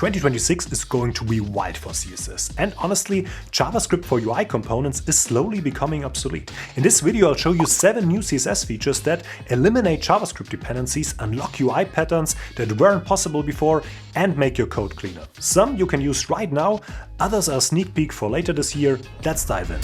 2026 is going to be wild for CSS, and honestly, JavaScript for UI components is slowly becoming obsolete. In this video I'll show you 7 new CSS features that eliminate JavaScript dependencies, unlock UI patterns that weren't possible before, and make your code cleaner. Some you can use right now, others are a sneak peek for later this year. Let's dive in.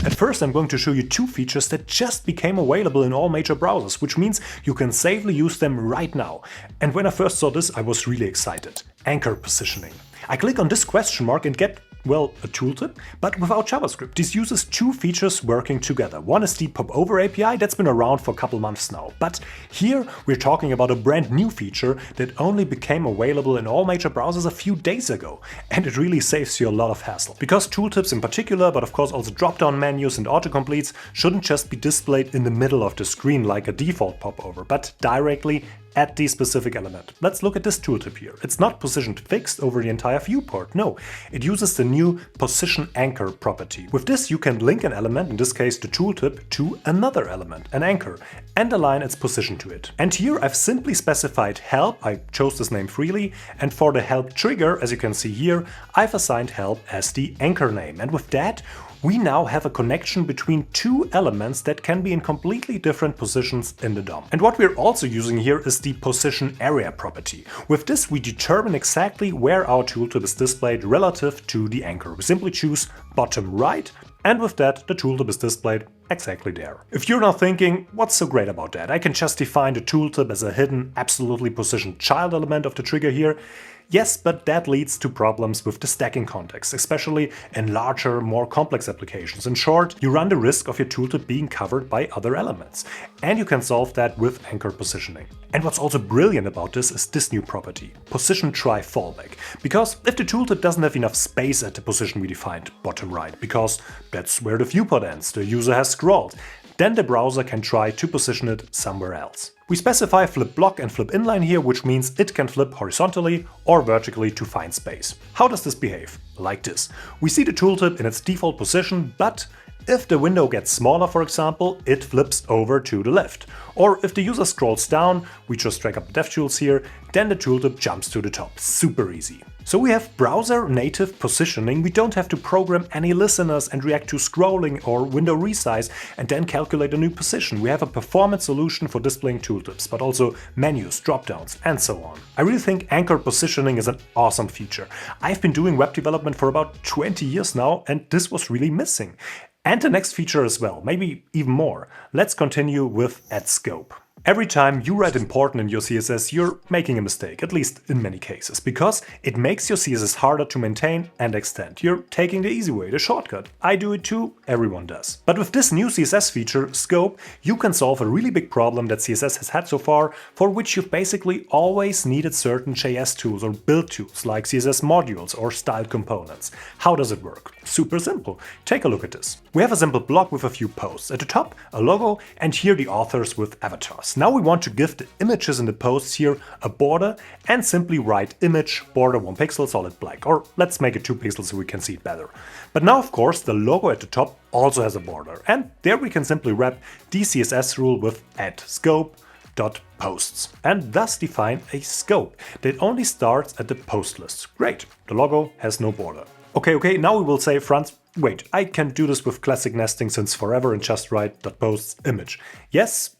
At first I'm going to show you 2 features that just became available in all major browsers, which means you can safely use them right now. And when I first saw this, I was really excited. Anchor positioning. I click on this question mark and get, well, a tooltip, but without JavaScript. This uses 2 features working together. One is the Popover API that's been around for a couple months now. But here we're talking about a brand new feature that only became available in all major browsers a few days ago. And it really saves you a lot of hassle. Because tooltips in particular, but of course also drop-down menus and autocompletes, shouldn't just be displayed in the middle of the screen like a default popover, but directly at the specific element. Let's look at this tooltip here. It's not positioned fixed over the entire viewport, no. It uses the new position anchor property. With this you can link an element, in this case the tooltip, to another element, an anchor, and align its position to it. And here I've simply specified help, I chose this name freely, and for the help trigger, as you can see here, I've assigned help as the anchor name. And with that, we now have a connection between 2 elements that can be in completely different positions in the DOM. And what we're also using here is the position area property. With this we determine exactly where our tooltip is displayed relative to the anchor. We simply choose bottom right, and with that the tooltip is displayed exactly there. If you're now thinking, what's so great about that? I can just define the tooltip as a hidden, absolutely positioned child element of the trigger here. Yes, but that leads to problems with the stacking context, especially in larger, more complex applications. In short, you run the risk of your tooltip being covered by other elements. And you can solve that with anchor positioning. And what's also brilliant about this is this new property, position try fallback. Because if the tooltip doesn't have enough space at the position we defined, bottom right, because that's where the viewport ends, the user has scrolled, then the browser can try to position it somewhere else. We specify flip block and flip inline here, which means it can flip horizontally or vertically to find space. How does this behave? Like this. We see the tooltip in its default position, but if the window gets smaller, for example, it flips over to the left. Or if the user scrolls down, we just drag up the DevTools here, then the tooltip jumps to the top. Super easy. So we have browser native positioning. We don't have to program any listeners and react to scrolling or window resize and then calculate a new position. We have a performance solution for displaying tooltips, but also menus, dropdowns, and so on. I really think anchor positioning is an awesome feature. I've been doing web development for about 20 years now, and this was really missing. And the next feature as well, maybe even more. Let's continue with add scope. Every time you write important in your CSS, you're making a mistake, at least in many cases, because it makes your CSS harder to maintain and extend. You're taking the easy way, the shortcut. I do it too, everyone does. But with this new CSS feature, Scope, you can solve a really big problem that CSS has had so far, for which you've basically always needed certain JS tools or build tools like CSS modules or styled components. How does it work? Super simple. Take a look at this. We have a simple block with a few posts. At the top, a logo, and here the authors with avatars. Now we want to give the images in the posts here a border and simply write image border 1 pixel solid black, or let's make it 2 pixels so we can see it better. But now of course the logo at the top also has a border, and there we can simply wrap the CSS rule with add scope .posts and thus define a scope that only starts at the post list. Great, the logo has no border. Okay, now we will say Franz, wait, I can do this with classic nesting since forever and just write .posts image. Yes,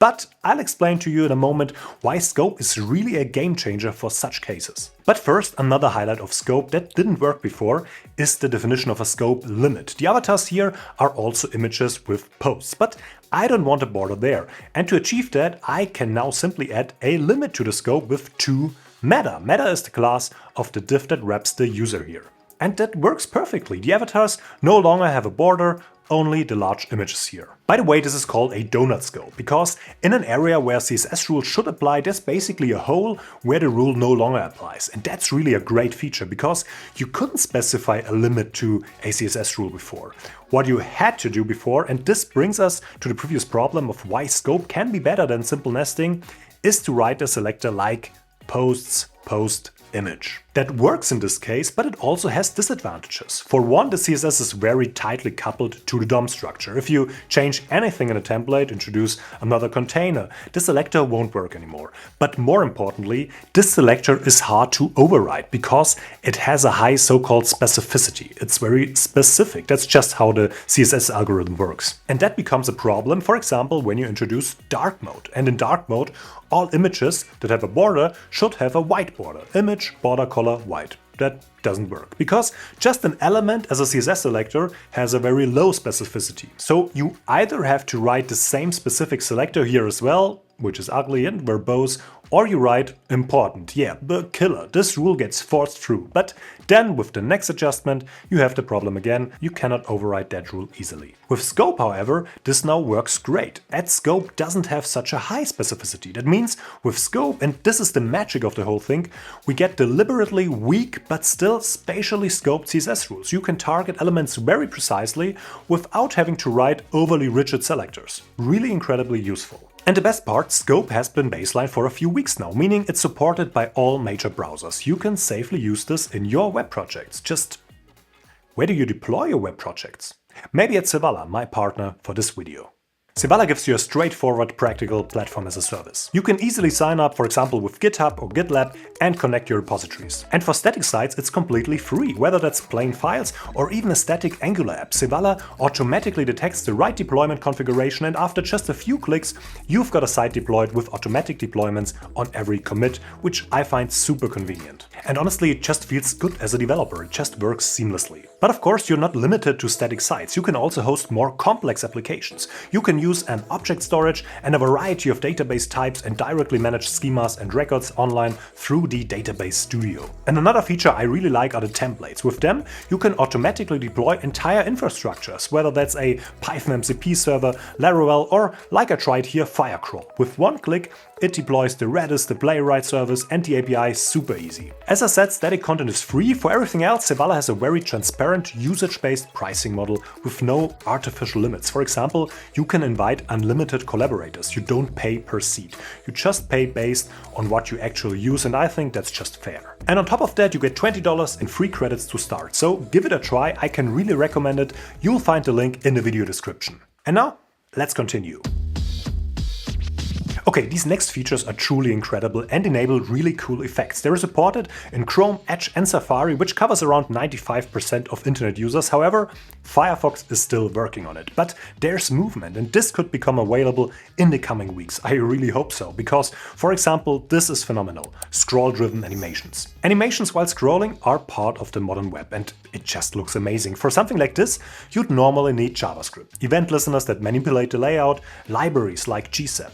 but I'll explain to you in a moment why scope is really a game changer for such cases. But first, another highlight of scope that didn't work before is the definition of a scope limit. The avatars here are also images with posts, but I don't want a border there. And to achieve that, I can now simply add a limit to the scope with 2 meta. Meta is the class of the div that wraps the user here. And that works perfectly. The avatars no longer have a border, only the large images here. By the way, this is called a donut scope, because in an area where CSS rules should apply, there's basically a hole where the rule no longer applies. And that's really a great feature, because you couldn't specify a limit to a CSS rule before. What you had to do before, and this brings us to the previous problem of why scope can be better than simple nesting, is to write a selector like posts, post, image. That works in this case, but it also has disadvantages. For one, the CSS is very tightly coupled to the DOM structure. If you change anything in a template, introduce another container, this selector won't work anymore. But more importantly, this selector is hard to override because it has a high so-called specificity. It's very specific. That's just how the CSS algorithm works. And that becomes a problem, for example, when you introduce dark mode. And in dark mode, all images that have a border should have a white border. Image, border color, white. That doesn't work because just an element as a CSS selector has a very low specificity. So you either have to write the same specific selector here as well, which is ugly and verbose, or you write important. Yeah, the killer. This rule gets forced through. But then with the next adjustment, you have the problem again. You cannot override that rule easily. With scope, however, this now works great. Add scope doesn't have such a high specificity. That means with scope, and this is the magic of the whole thing, we get deliberately weak but still spatially scoped CSS rules. You can target elements very precisely without having to write overly rigid selectors. Really incredibly useful. And the best part, scope has been baseline for a few weeks now, meaning it's supported by all major browsers. You can safely use this in your web projects. Just where do you deploy your web projects? Maybe at Sevala, my partner for this video. Sevala gives you a straightforward, practical platform as a service. You can easily sign up, for example, with GitHub or GitLab and connect your repositories. And for static sites, it's completely free, whether that's plain files or even a static Angular app. Sevala automatically detects the right deployment configuration, and after just a few clicks, you've got a site deployed with automatic deployments on every commit, which I find super convenient. And honestly, it just feels good as a developer. It just works seamlessly. But of course, you're not limited to static sites. You can also host more complex applications. You can use an object storage and a variety of database types and directly manage schemas and records online through the Database Studio. And another feature I really like are the templates. With them, you can automatically deploy entire infrastructures, whether that's a Python MCP server, Laravel, or like I tried here, Firecrawl. With one click, it deploys the Redis, the Playwright service, and the API super easy. As I said, static content is free. For everything else, Sevala has a very transparent, usage-based pricing model with no artificial limits. For example, you can invite unlimited collaborators. You don't pay per seat. You just pay based on what you actually use, and I think that's just fair. And on top of that, you get $20 in free credits to start. So give it a try. I can really recommend it. You'll find the link in the video description. And now, let's continue. Okay, these next features are truly incredible and enable really cool effects. They're supported in Chrome, Edge and Safari, which covers around 95% of internet users. However, Firefox is still working on it. But there's movement, and this could become available in the coming weeks. I really hope so, because, for example, this is phenomenal. Scroll-driven animations. Animations while scrolling are part of the modern web, and it just looks amazing. For something like this, you'd normally need JavaScript, event listeners that manipulate the layout, libraries like GSAP.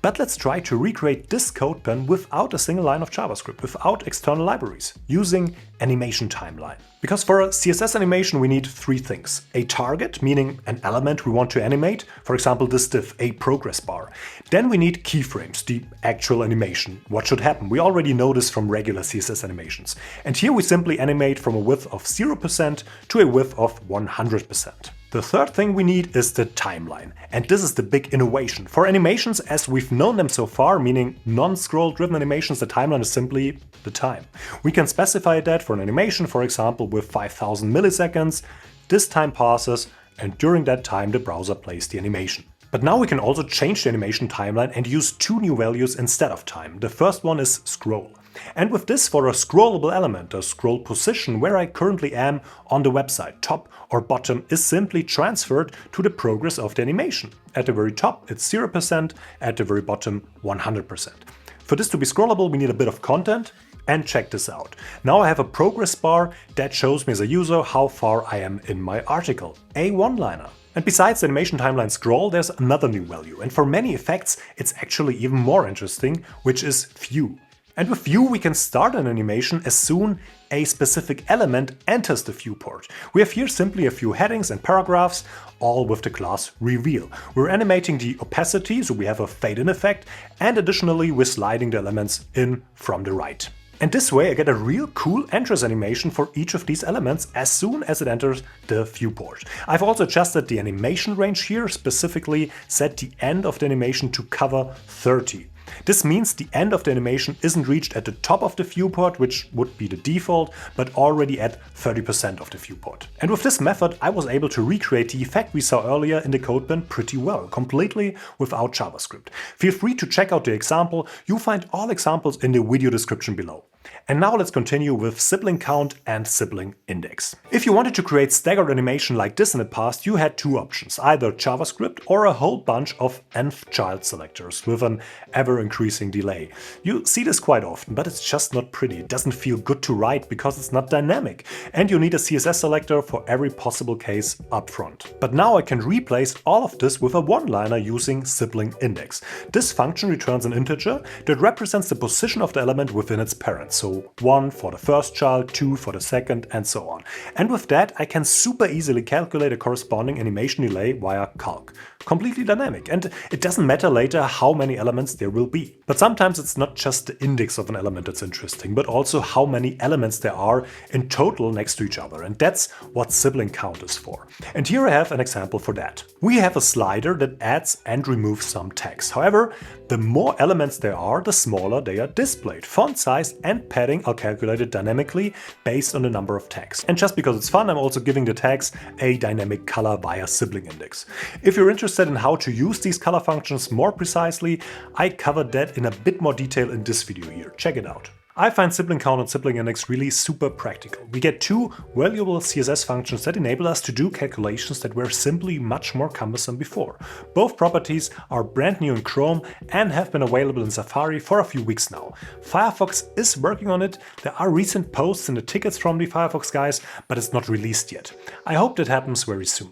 But let's try to recreate this code pen without a single line of JavaScript, without external libraries, using animation timeline. Because for a CSS animation we need three things. A target, meaning an element we want to animate, for example this div, a progress bar. Then we need keyframes, the actual animation, what should happen. We already know this from regular CSS animations. And here we simply animate from a width of 0% to a width of 100%. The third thing we need is the timeline, and this is the big innovation. For animations as we've known them so far, meaning non-scroll driven animations, the timeline is simply the time. We can specify that for an animation, for example, with 5000 milliseconds. This time passes, and during that time the browser plays the animation. But now we can also change the animation timeline and use two new values instead of time. The first one is scroll. And with this, for a scrollable element, a scroll position where I currently am on the website, top or bottom, is simply transferred to the progress of the animation. At the very top it's 0%, at the very bottom 100%. For this to be scrollable we need a bit of content, and check this out. Now I have a progress bar that shows me as a user how far I am in my article, a one-liner. And besides the animation timeline scroll, there's another new value, and for many effects it's actually even more interesting, which is view. And with view we can start an animation as soon a specific element enters the viewport. We have here simply a few headings and paragraphs, all with the class reveal. We're animating the opacity, so we have a fade-in effect, and additionally we're sliding the elements in from the right. And this way I get a real cool entrance animation for each of these elements as soon as it enters the viewport. I've also adjusted the animation range here, specifically set the end of the animation to cover 30. This means the end of the animation isn't reached at the top of the viewport, which would be the default, but already at 30% of the viewport. And with this method, I was able to recreate the effect we saw earlier in the code bin pretty well, completely without JavaScript. Feel free to check out the example. You'll find all examples in the video description below. And now let's continue with sibling count and sibling index. If you wanted to create staggered animation like this in the past, you had two options, either JavaScript or a whole bunch of nth child selectors with an ever-increasing delay. You see this quite often, but it's just not pretty. It doesn't feel good to write because it's not dynamic, and you need a CSS selector for every possible case up front. But now I can replace all of this with a one-liner using sibling index. This function returns an integer that represents the position of the element within its parent. So 1 for the first child, 2 for the second, and so on. And with that, I can super easily calculate a corresponding animation delay via calc. Completely dynamic, and it doesn't matter later how many elements there will be. But sometimes it's not just the index of an element that's interesting, but also how many elements there are in total next to each other. And that's what sibling count is for. And here I have an example for that. We have a slider that adds and removes some text. However, the more elements there are, the smaller they are displayed. Font size and padding are calculated dynamically based on the number of tags. And just because it's fun, I'm also giving the tags a dynamic color via sibling index. If you're interested in how to use these color functions more precisely, I covered that in a bit more detail in this video here. Check it out. I find sibling count and sibling index really super practical. We get two valuable CSS functions that enable us to do calculations that were simply much more cumbersome before. Both properties are brand new in Chrome and have been available in Safari for a few weeks now. Firefox is working on it. There are recent posts in the tickets from the Firefox guys, but it's not released yet. I hope that happens very soon.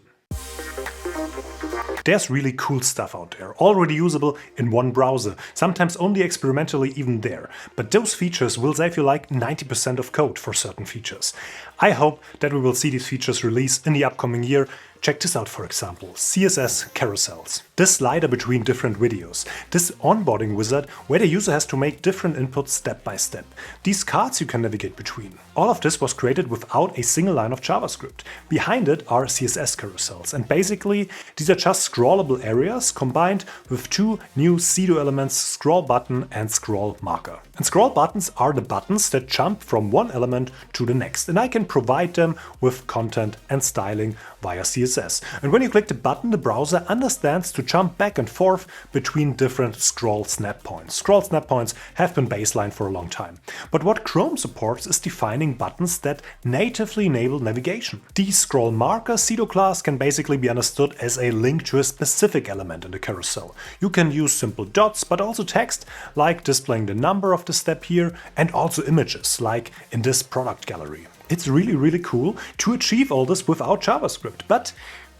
There's really cool stuff out there, already usable in one browser, sometimes only experimentally even there. But those features will save you like 90% of code for certain features. I hope that we will see these features released in the upcoming year. Check this out, for example, CSS Carousels. This slider between different videos, this onboarding wizard where the user has to make different inputs step by step, these cards you can navigate between. All of this was created without a single line of JavaScript. Behind it are CSS carousels, and basically these are just scrollable areas combined with two new pseudo elements, scroll button and scroll marker. And scroll buttons are the buttons that jump from one element to the next, and I can provide them with content and styling via CSS. And when you click the button, the browser understands to jump back and forth between different scroll snap points. Scroll snap points have been baseline for a long time. But what Chrome supports is defining buttons that natively enable navigation. The scroll marker pseudo class can basically be understood as a link to a specific element in the carousel. You can use simple dots, but also text, like displaying the number of the step here, and also images, like in this product gallery. It's really cool to achieve all this without JavaScript, but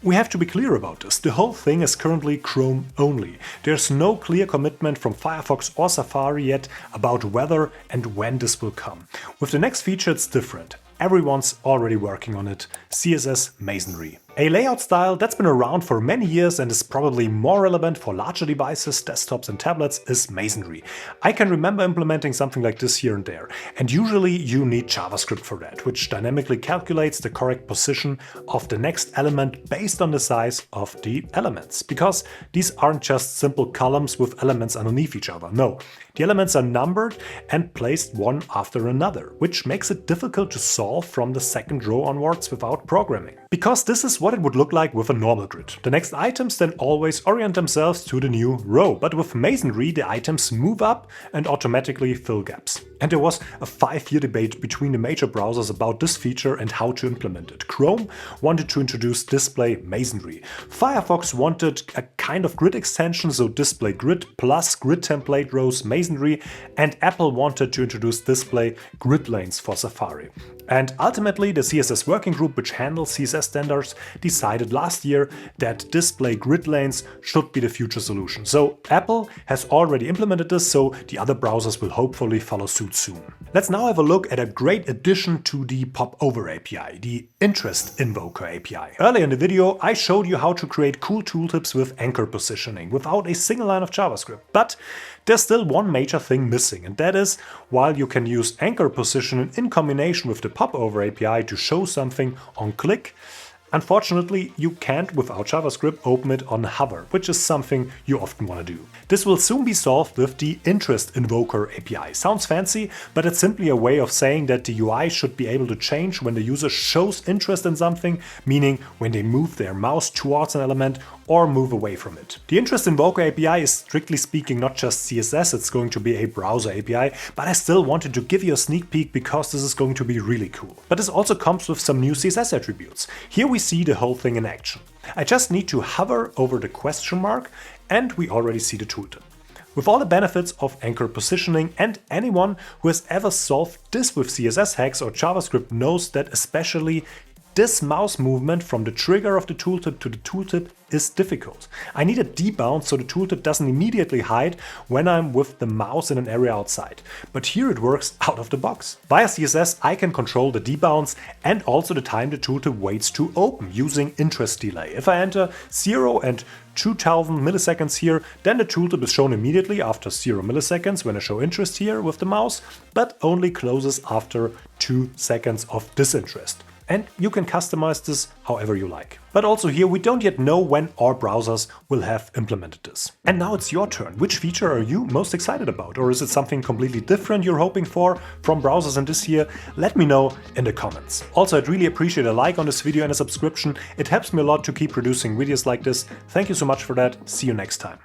we have to be clear about this. The whole thing is currently Chrome only. There's no clear commitment from Firefox or Safari yet about whether and when this will come. With the next feature it's different. Everyone's already working on it. CSS Masonry. A layout style that's been around for many years and is probably more relevant for larger devices, desktops and tablets is Masonry. I can remember implementing something like this here and there, and usually you need JavaScript for that, which dynamically calculates the correct position of the next element based on the size of the elements. Because these aren't just simple columns with elements underneath each other, no. The elements are numbered and placed one after another, which makes it difficult to solve from the second row onwards without programming. Because this is what it would look like with a normal grid. The next items then always orient themselves to the new row, but with Masonry the items move up and automatically fill gaps. And there was a 5-year debate between the major browsers about this feature and how to implement it. Chrome wanted to introduce display Masonry. Firefox wanted a kind of grid extension, so display grid plus grid template rows Masonry, and Apple wanted to introduce display grid lanes for Safari. And ultimately the CSS working group, which handles CSS standards, decided last year that display grid lanes should be the future solution. So Apple has already implemented this, so the other browsers will hopefully follow suit soon. Let's now have a look at a great addition to the Popover API, the Interest Invoker API. Earlier in the video I showed you how to create cool tooltips with anchor positioning without a single line of JavaScript. But there's still one major thing missing, and that is, while you can use anchor positioning in combination with the Popover API to show something on click, Unfortunately, you can't without JavaScript open it on hover, which is something you often want to do. This will soon be solved with the Interest Invoker API. Sounds fancy, but it's simply a way of saying that the UI should be able to change when the user shows interest in something, meaning when they move their mouse towards an element or move away from it. The Interest Invoker API is strictly speaking not just CSS, it's going to be a browser API, but I still wanted to give you a sneak peek because this is going to be really cool. But this also comes with some new CSS attributes. Here we see the whole thing in action. I just need to hover over the question mark and we already see the tooltip. With all the benefits of anchor positioning, and anyone who has ever solved this with CSS hacks or JavaScript knows that especially this mouse movement from the trigger of the tooltip to the tooltip is difficult. I need a debound so the tooltip doesn't immediately hide when I'm with the mouse in an area outside. But here it works out of the box. Via CSS I can control the debounds and also the time the tooltip waits to open using interest delay. If I enter 0 and 2000 milliseconds here, then the tooltip is shown immediately after 0 milliseconds when I show interest here with the mouse, but only closes after 2 seconds of disinterest. And you can customize this however you like. But also here we don't yet know when our browsers will have implemented this. And now it's your turn. Which feature are you most excited about? Or is it something completely different you're hoping for from browsers in this year? Let me know in the comments. Also, I'd really appreciate a like on this video and a subscription. It helps me a lot to keep producing videos like this. Thank you so much for that. See you next time.